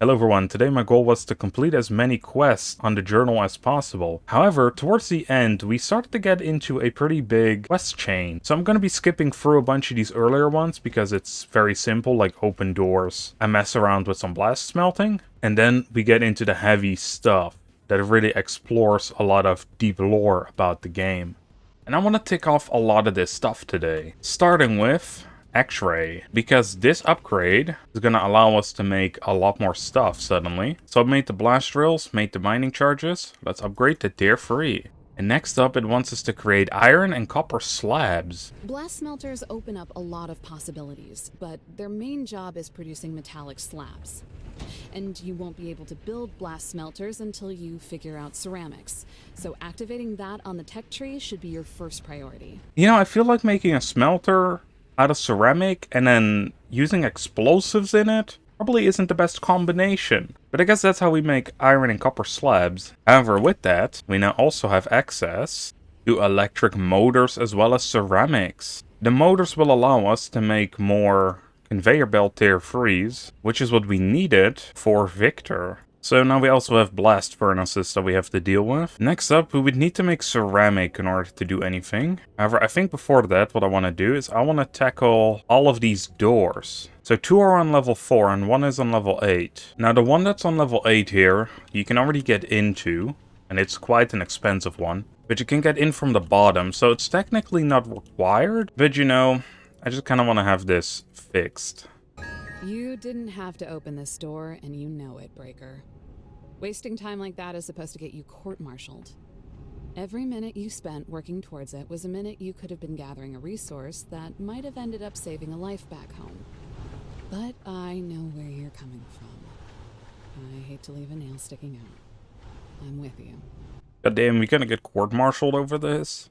Hello everyone, today my goal was to complete as many quests on the journal as possible. However, towards the end, we started to get into a pretty big quest chain. So I'm going to be skipping through a bunch of these earlier ones because it's very simple, like open doors. I mess around with some blast smelting, and then we get into the heavy stuff that really explores a lot of deep lore about the game. And I want to tick off a lot of this stuff today, starting with X-ray, because this upgrade is going to allow us to make a lot more stuff suddenly. So I made the blast drills, made the mining charges. Let's upgrade to tier 3. And next up, it wants us to create iron and copper slabs. Blast smelters open up a lot of possibilities, but their main job is producing metallic slabs. And you won't be able to build blast smelters until you figure out ceramics. So activating that on the tech tree should be your first priority. You know, I feel like making a smelter out of ceramic and then using explosives in it probably isn't the best combination. But I guess that's how we make iron and copper slabs. However, with that, we now also have access to electric motors as well as ceramics. The motors will allow us to make more conveyor belt tier 3s, which is what we needed for Victor. So now we also have blast furnaces that we have to deal with. Next up, we would need to make ceramic in order to do anything. However, I think before that, what I want to do is I want to tackle all of these doors. So 2 are on level 4 and 1 is on level 8. Now the one that's on level 8 here, you can already get into, and it's quite an expensive one. But you can get in from the bottom, so it's technically not required. But you know, I just kind of want to have this fixed. You didn't have to open this door, and you know it, Breaker. Wasting time like that is supposed to get you court-martialed. Every minute you spent working towards it was a minute you could have been gathering a resource that might have ended up saving a life back home. But I know where you're coming from. I hate to leave a nail sticking out. I'm with you. God damn, we gonna get court-martialed over this?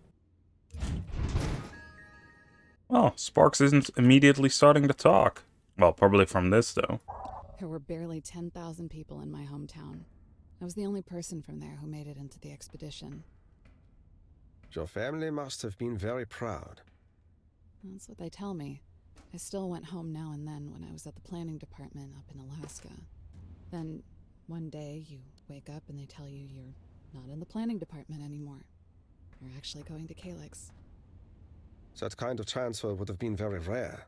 Well, Sparks isn't immediately starting to talk. Well, probably from this, though. There were barely 10,000 people in my hometown. I was the only person from there who made it into the expedition. Your family must have been very proud. That's what they tell me. I still went home now and then when I was at the planning department up in Alaska. Then, one day, you wake up and they tell you you're not in the planning department anymore. You're actually going to Calyx. That kind of transfer would have been very rare.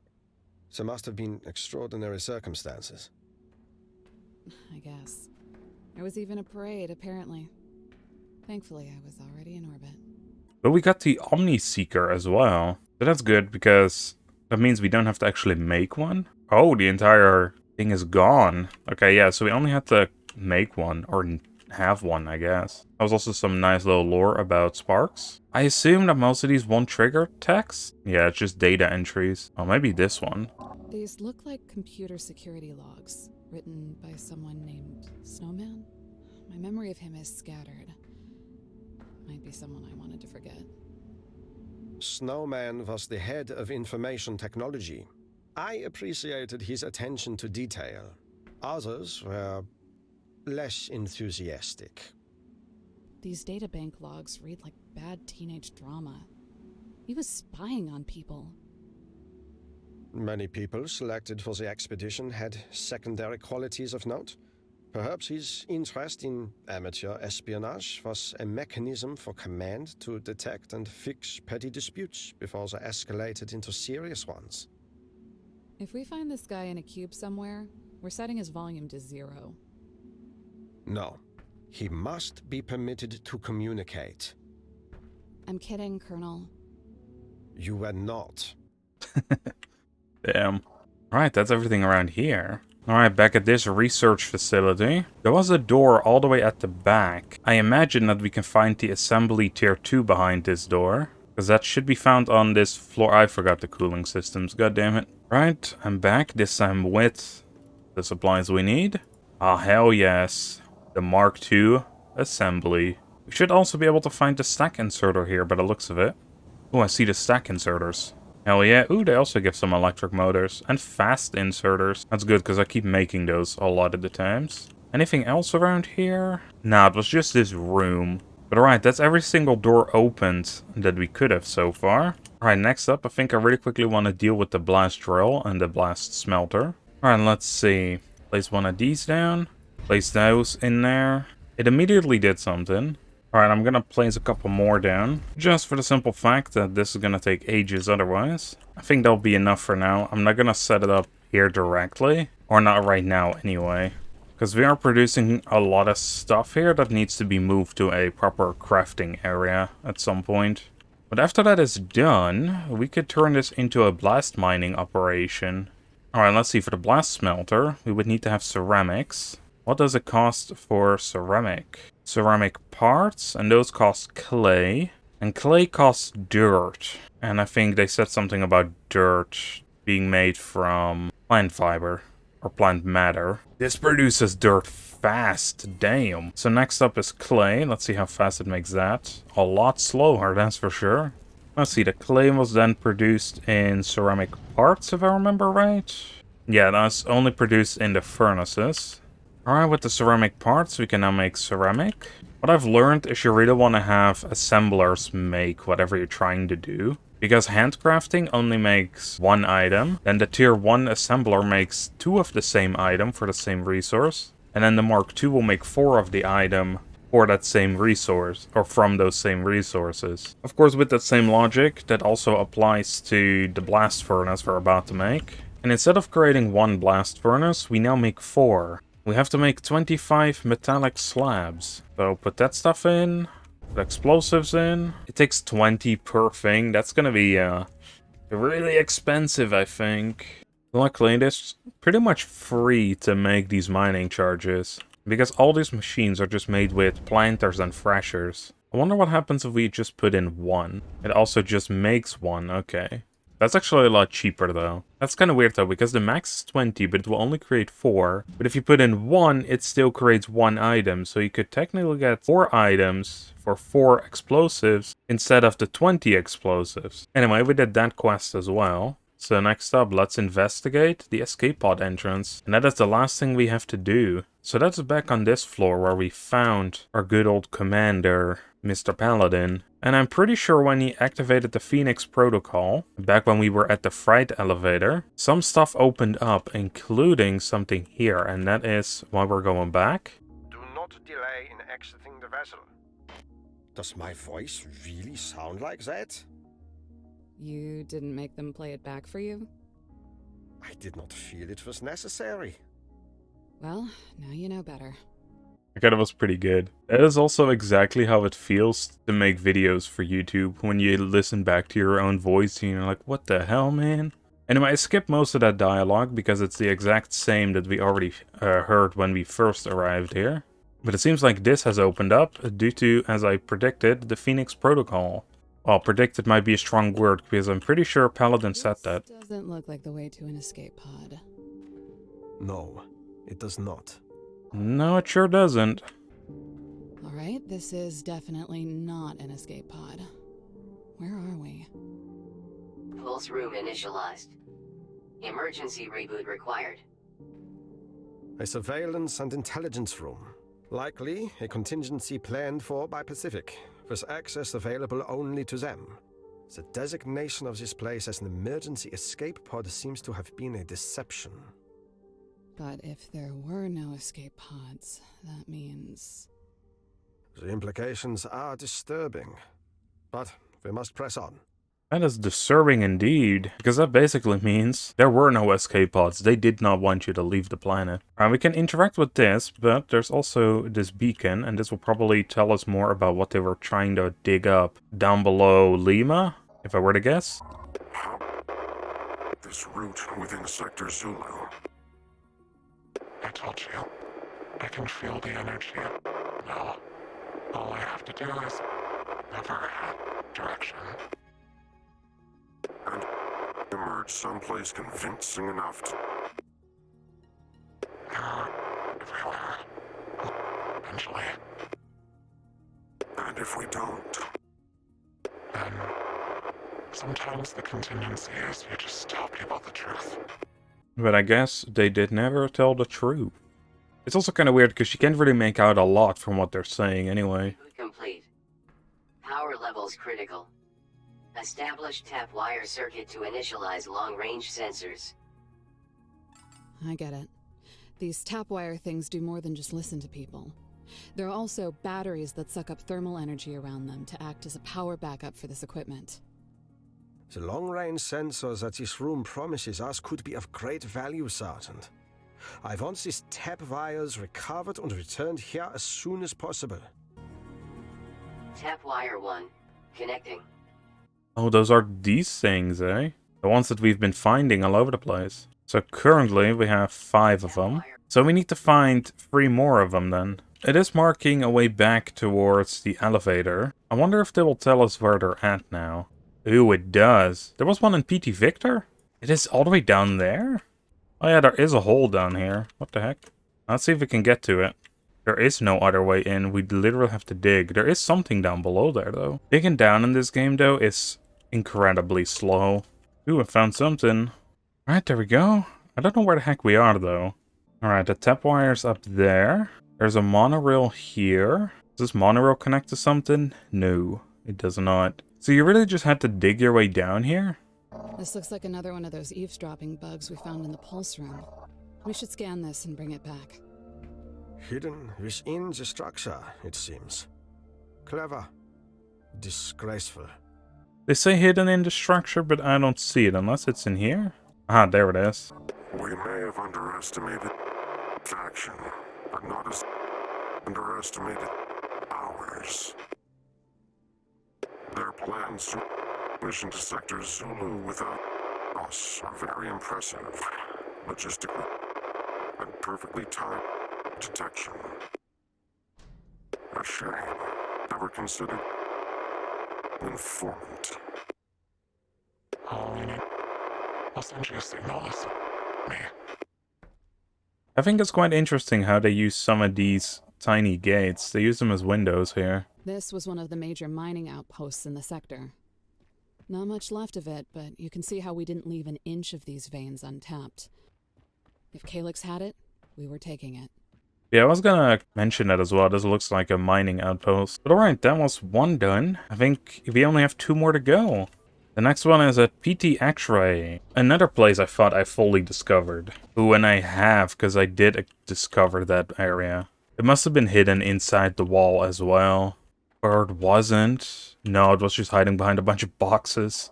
There must have been extraordinary circumstances. I guess. There was even a parade, apparently. Thankfully, I was already in orbit. But we got the Omni Seeker as well. So that's good because that means we don't have to actually make one. Oh, the entire thing is gone. Okay, yeah, so we only had to make one or have one, I guess. There was also some nice little lore about Sparks. I assume that most of these won't trigger text. Yeah, it's just data entries. Oh, maybe this one. These look like computer security logs, written by someone named Snowman. My memory of him is scattered. Might be someone I wanted to forget. Snowman was the head of information technology. I appreciated his attention to detail. Others were less enthusiastic. These databank logs read like bad teenage drama. He was spying on people. Many people selected for the expedition had secondary qualities of note. Perhaps his interest in amateur espionage was a mechanism for command to detect and fix petty disputes before they escalated into serious ones. If we find this guy in a cube somewhere, we're setting his volume to 0. No. He must be permitted to communicate. I'm kidding, Colonel. You were not. Damn. Alright, that's everything around here. Alright, back at this research facility. There was a door all the way at the back. I imagine that we can find the assembly tier 2 behind this door. Because that should be found on this floor. I forgot the cooling systems, god damn it. Right, I'm back, this time with the supplies we need. Ah, hell yes. The Mark II assembly. We should also be able to find the stack inserter here by the looks of it. Oh, I see the stack inserters. Hell yeah. Ooh, they also give some electric motors. And fast inserters. That's good, because I keep making those a lot of the times. Anything else around here? Nah, it was just this room. But alright, that's every single door opened that we could have so far. Alright, next up, I think I really quickly want to deal with the blast drill and the blast smelter. Alright, let's see. Place one of these down. Place those in there. It immediately did something. Alright, I'm gonna place a couple more down. Just for the simple fact that this is gonna take ages otherwise. I think that'll be enough for now. I'm not gonna set it up here directly. Or not right now anyway. Because we are producing a lot of stuff here that needs to be moved to a proper crafting area at some point. But after that is done, we could turn this into a blast mining operation. Alright, let's see. For the blast smelter, we would need to have ceramics. What does it cost for ceramic? Ceramic parts, and those cost clay. And clay costs dirt. And I think they said something about dirt being made from plant fiber. Or plant matter. This produces dirt fast, damn. So next up is clay. Let's see how fast it makes that. A lot slower, that's for sure. Let's see, the clay was then produced in ceramic parts, if I remember right. Yeah, that's only produced in the furnaces. Alright, with the ceramic parts, we can now make ceramic. What I've learned is you really want to have assemblers make whatever you're trying to do. Because handcrafting only makes one item, then the tier 1 assembler makes 2 of the same item for the same resource, and then the Mark II will make 4 of the item for that same resource, or from those same resources. Of course, with that same logic, that also applies to the blast furnace we're about to make. And instead of creating 1 blast furnace, we now make 4. We have to make 25 metallic slabs. So put that stuff in. Put explosives in. It takes 20 per thing. That's gonna be really expensive, I think. Luckily, it's pretty much free to make these mining charges. Because all these machines are just made with planters and thrashers. I wonder what happens if we just put in 1. It also just makes 1, okay. That's actually a lot cheaper though. That's kind of weird though, because the max is 20, but it will only create 4. But if you put in 1, it still creates 1 item. So you could technically get 4 items for 4 explosives instead of the 20 explosives. Anyway, we did that quest as well. So next up, let's investigate the escape pod entrance. And that is the last thing we have to do. So that's back on this floor where we found our good old commander, Mr. Paladin. And I'm pretty sure when he activated the Phoenix protocol, back when we were at the freight elevator, some stuff opened up, including something here. And that is why we're going back. Do not delay in exiting the vessel. Does my voice really sound like that? You didn't make them play it back for you? I did not feel it was necessary. Well, now you know better. Okay, that was pretty good. That is also exactly how it feels to make videos for YouTube when you listen back to your own voice and you're like, what the hell, man? Anyway, I skipped most of that dialogue because it's the exact same that we already heard when we first arrived here. But it seems like this has opened up due to, as I predicted, the Phoenix protocol. Well, predicted might be a strong word because I'm pretty sure Paladin said that. This doesn't look like the way to an escape pod. No, it does not. No, it sure doesn't. Alright, this is definitely not an escape pod. Where are we? Pulse room initialized. Emergency reboot required. A surveillance and intelligence room. Likely a contingency planned for by Pacific, with access available only to them. The designation of this place as an emergency escape pod seems to have been a deception. But if there were no escape pods, that means... The implications are disturbing. But we must press on. That is disturbing indeed, because that basically means there were no escape pods. They did not want you to leave the planet. We can interact with this, but there's also this beacon, and this will probably tell us more about what they were trying to dig up down below Lima, if I were to guess. This route within Sector Zulu. I told you, I can feel the energy. Now, all I have to do is never add direction. And emerge someplace convincing enough to... everywhere. Eventually. And if we don't, then sometimes the contingency is you just tell people the truth. But I guess they did never tell the truth. It's also kind of weird because you can't really make out a lot from what they're saying anyway. Complete. Power levels critical. Establish tap wire circuit to initialize long-range sensors. I get it. These tap wire things do more than just listen to people. There are also batteries that suck up thermal energy around them to act as a power backup for this equipment. The long-range sensor that this room promises us could be of great value, Sergeant. I want these tap wires recovered and returned here as soon as possible. Tap wire 1. Connecting. Oh, those are these things, eh? The ones that we've been finding all over the place. So currently we have 5 of them. So we need to find 3 more of them then. It is marking a way back towards the elevator. I wonder if they will tell us where they're at now. Ooh, it does. There was one in PT Victor? It is all the way down there? Oh yeah, there is a hole down here. What the heck? Let's see if we can get to it. There is no other way in. We literally have to dig. There is something down below there, though. Digging down in this game, though, is incredibly slow. Ooh, I found something. Alright, there we go. I don't know where the heck we are, though. Alright, the tap wire's up there. There's a monorail here. Does this monorail connect to something? No, it does not. So you really just had to dig your way down here? This looks like another one of those eavesdropping bugs we found in the pulse room. We should scan this and bring it back. Hidden within the structure, it seems. Clever. Disgraceful. They say hidden in the structure, but I don't see it unless it's in here. Ah, there it is. We may have underestimated faction, but not as underestimated ours. Their plans to push into Sector Zulu without us are very impressive. Logistically, and perfectly timed detection. A shame. Never considered informant. All we need. I'll send you a signal. Listen. Me. I think it's quite interesting how they use some of these tiny gates. They use them as windows here. This was one of the major mining outposts in the sector. Not much left of it, but you can see how we didn't leave an inch of these veins untapped. If Calyx had it, we were taking it. Yeah, I was gonna mention that as well. This looks like a mining outpost. But alright, that was one done. I think we only have 2 more to go. The next one is at PT X-Ray. Another place I thought I fully discovered. Ooh, and I have, because I did discover that area. It must have been hidden inside the wall as well. Or it wasn't. No, it was just hiding behind a bunch of boxes.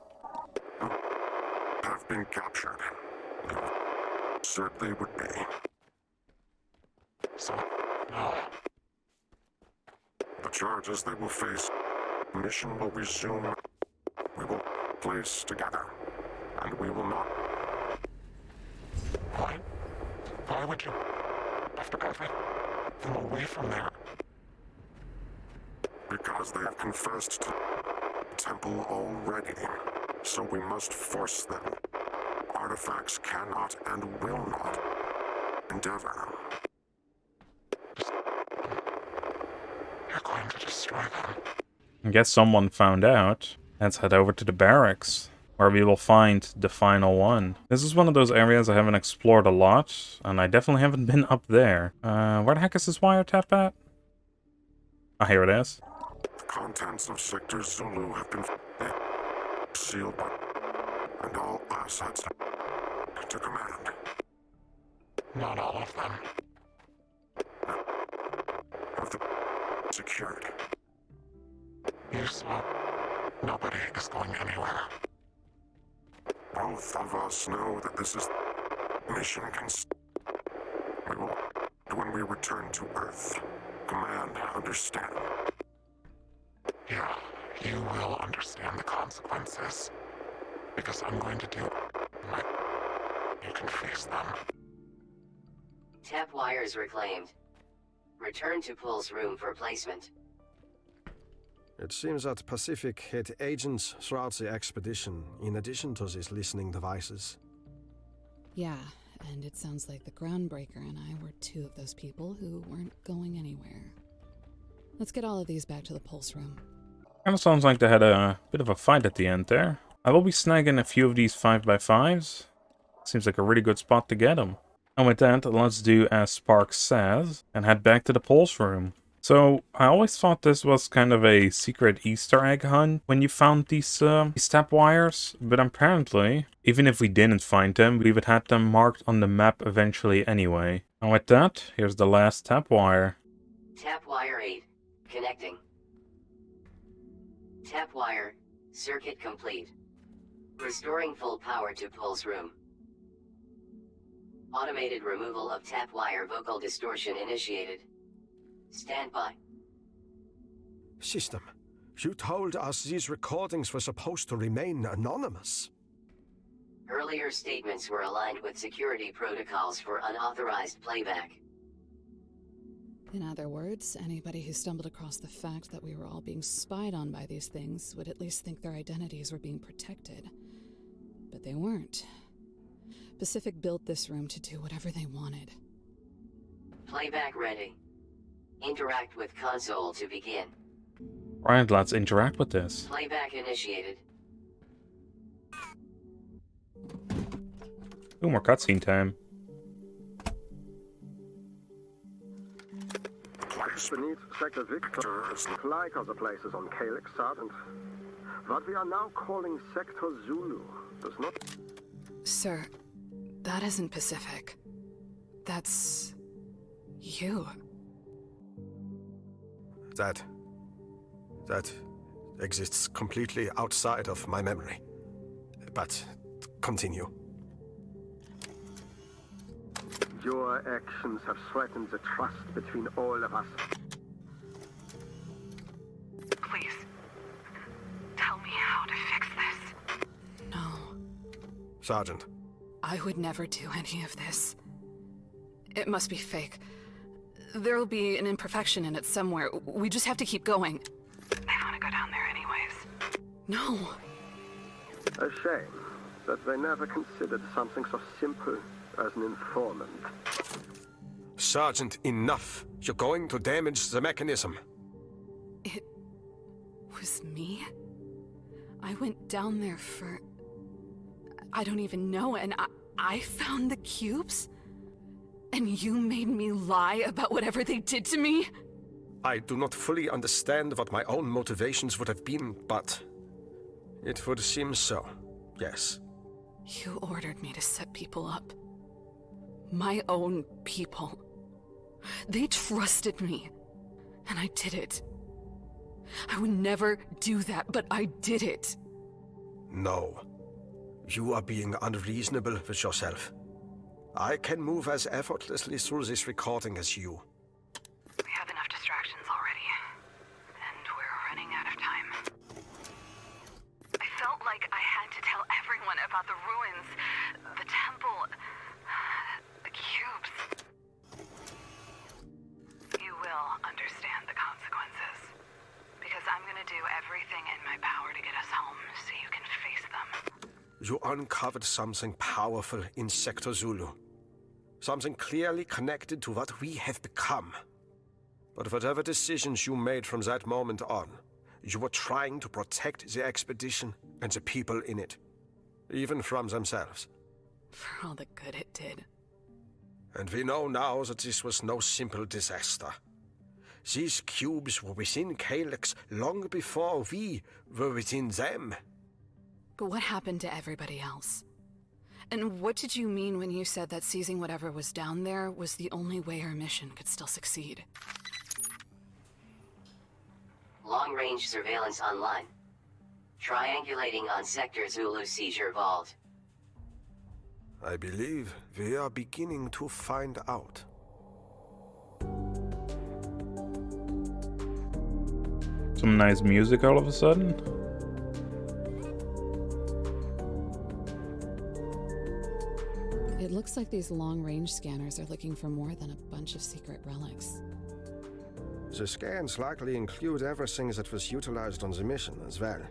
Have been captured. They said they would be. So, now, the charges they will face, mission will resume. We will place together, and we will not. Why? Why would you have to get them away from there? Because they have confessed to Temple already, so we must force them. Artifacts cannot and will not endeavor. You're going to destroy them. I guess someone found out. Let's head over to the barracks, where we will find the final one. This is one of those areas I haven't explored a lot, and I definitely haven't been up there. Where the heck is this wiretap at? Ah, here it is. The contents of Sector Zulu have been sealed by, and all assets to command. Not all of them. Have the secured. You saw. Nobody is going anywhere. Both of us know that this is mission we will, when we return to Earth. Command, understand. Yeah, you will understand the consequences. Because I'm going to do my... You can face them. Tap wires reclaimed. Return to Pulse room for placement. It seems that Pacific had agents throughout the expedition, in addition to these listening devices. Yeah, and it sounds like the Groundbreaker and I were 2 of those people who weren't going anywhere. Let's get all of these back to the Pulse room. Kinda sounds like they had a bit of a fight at the end there. I will be snagging a few of these 5x5s. Seems like a really good spot to get them. And with that, let's do as Sparks says, and head back to the Pulse room. So, I always thought this was kind of a secret Easter egg hunt when you found these tap wires, but apparently, even if we didn't find them, we would have them marked on the map eventually anyway. And with that, here's the last tap wire. Tap wire 8. Connecting. Tap wire. Circuit complete. Restoring full power to Pulse Room. Automated removal of tap wire vocal distortion initiated. Standby. System, you told us these recordings were supposed to remain anonymous. Earlier statements were aligned with security protocols for unauthorized playback. In other words, anybody who stumbled across the fact that we were all being spied on by these things would at least think their identities were being protected. But they weren't. Pacific built this room to do whatever they wanted. Playback ready. Interact with console to begin. Right, let's interact with this. Playback initiated. Ooh, more cutscene time. Beneath Sector Victor, like other places on Calyx, Sergeant. What we are now calling Sector Zulu does not... Sir, that isn't Pacific. That's... you. That exists completely outside of my memory. But continue. Your actions have threatened the trust between all of us. Please, tell me how to fix this. No. Sergeant. I would never do any of this. It must be fake. There'll be an imperfection in it somewhere. We just have to keep going. I want to go down there anyways. No. A shame that they never considered something so simple as an informant. Sergeant, enough. You're going to damage the mechanism. It was me? I went down there for... I don't even know, and I found the cubes? And you made me lie about whatever they did to me? I do not fully understand what my own motivations would have been, but it would seem so, yes. You ordered me to set people up. My own people. They trusted me, and I did it. I would never do that, but I did it. No. You are being unreasonable with yourself. I can move as effortlessly through this recording as you. We have enough distractions already, and we're running out of time. I felt like I had to tell everyone about the ruins, the temple, the cubes. You will understand the consequences, because I'm gonna do everything in my power to get us home so you can face them. You uncovered something powerful in Sector Zulu. Something clearly connected to what we have become. But whatever decisions you made from that moment on, you were trying to protect the expedition and the people in it. Even from themselves. For all the good it did. And we know now that this was no simple disaster. These cubes were within Calyx long before we were within them. But what happened to everybody else? And what did you mean when you said that seizing whatever was down there was the only way our mission could still succeed? Long-range surveillance online. Triangulating on Sector Zulu seizure vault. I believe we are beginning to find out. Some nice music all of a sudden. It looks like these long-range scanners are looking for more than a bunch of secret relics. The scans likely include everything that was utilized on the mission as well.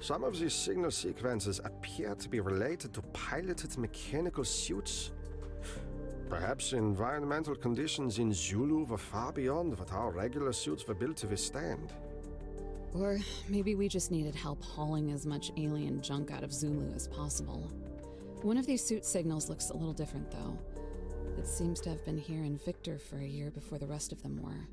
Some of these signal sequences appear to be related to piloted mechanical suits. Perhaps environmental conditions in Zulu were far beyond what our regular suits were built to withstand. Or maybe we just needed help hauling as much alien junk out of Zulu as possible. One of these suit signals looks a little different, though. It seems to have been here in Victor for a year before the rest of them were.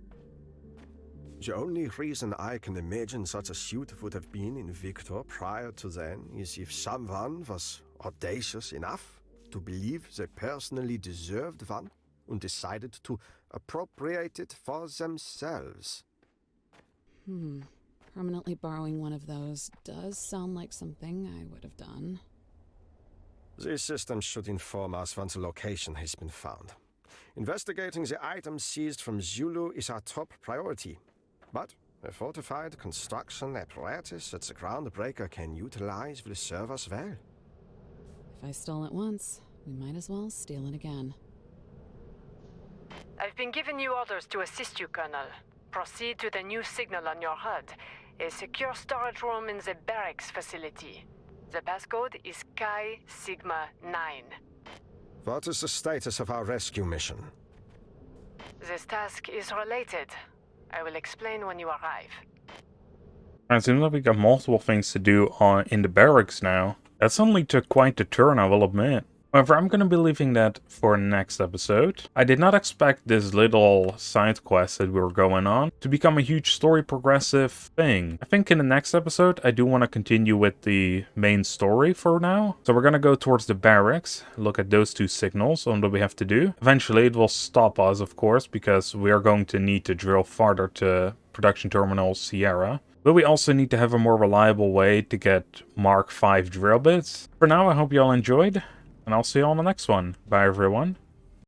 The only reason I can imagine such a suit would have been in Victor prior to then is if someone was audacious enough to believe they personally deserved one and decided to appropriate it for themselves. Permanently borrowing one of those does sound like something I would have done. The system should inform us once a location has been found. Investigating the items seized from Zulu is our top priority. But a fortified construction apparatus that the Groundbreaker can utilize will serve us well. If I stole it once, we might as well steal it again. I've been given you orders to assist you, Colonel. Proceed to the new signal on your HUD, a secure storage room in the barracks facility. The passcode is Chi Sigma 9. What is the status of our rescue mission? This task is related. I will explain when you arrive. It seems like we got multiple things to do in the barracks now. That suddenly took quite the turn, I will admit. However, I'm going to be leaving that for next episode. I did not expect this little side quest that we were going on to become a huge story progressive thing. I think in the next episode, I do want to continue with the main story for now. So we're going to go towards the barracks, look at those two signals on what we have to do. Eventually, it will stop us, of course, because we are going to need to drill farther to production terminal Sierra. But we also need to have a more reliable way to get Mark V drill bits. For now, I hope you all enjoyed. And I'll see you on the next one. Bye, everyone.